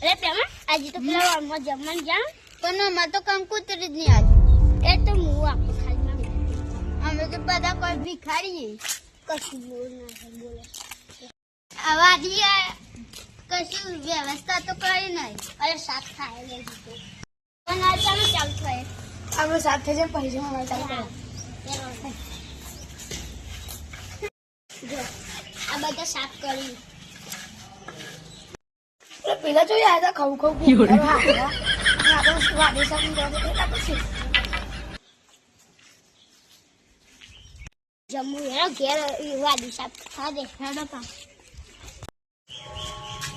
અરે પેલા આજે તો પેલા વાળમાં જમવાનું જાણ પણ અમારે તો કંકુતરી જ નહીં આજે. એ તો હું આપો ખાલી અમે તો બધા કોઈ ભિખારીએ. કશું બોલ ના બોલે આ વાડીએ કશું વ્યવસ્થા તો કરી નહીં. અરે સાત ખાય લઈ દીધું પણ આ ચાલુ થાય આપણે સાથે જ પૈસા મળવા ચાલુ કરો. જો આ બધા સાફ કરી પેલા જોઈએ આ ખવું ખવું આપણે વાડી સાથે જમવું એનો ઘેર વાડી સાફ થા દે હેડો કામ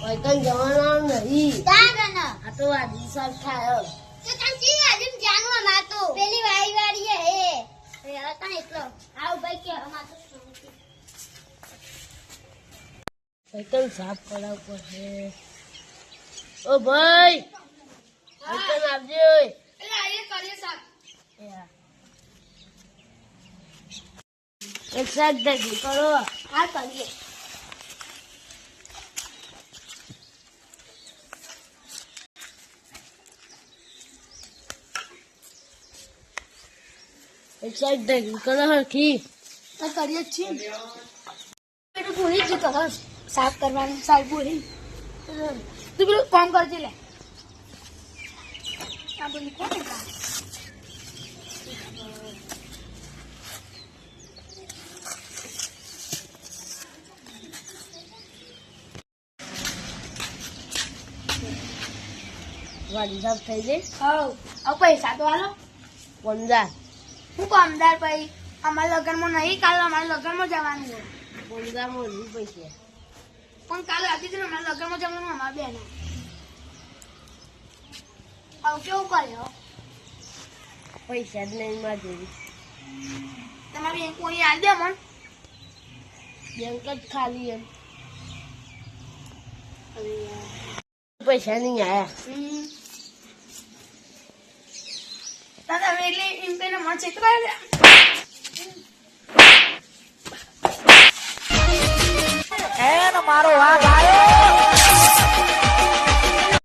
વૈકન જવાનું નહીં. તાગન આ તો વાડી સાફ થાય. તો તાંચી આજે જાણવા અમાર તો પેલી વાડી હે એ હતા એટલો આવ ભાઈ કે અમાર તો વૈકન સાફ કરાવ પડશે. ઓ ભાઈ વૈકન આવજો. એટલે આ કરીએ સાફ એક સાથ ભેગી કરો. હા કરીએ એક સાથ ભેગી કરો હરખી. તો કરીએ જ છીએ પેલું ભૂલી જ કરો સાફ કરવાનું સાફ ભૂલી તું પેલું કામ કરજે લે આ બધું કોને કામ વાડી સાફ થઈ ગઈ. હવે પૈસા તો હાલો 15 હું કામદાર ભાઈ અમારા લગ્નમાં નહીં કાલે અમારા લગ્નમાં જવાનું હોય 15 મોડી પૈસા. પણ કાલે હતી ને અમારા લગ્નમાં જવાનું અમારા બેન હવે કેવું કર્યો પૈસા જ નહીં માં જેવી. તમારી બેન કોઈ આવી દે મન બેંક જ ખાલી એમ. પૈસા નહીં આયા. દાદા એટલે એમ કઈને મન ચેક કરે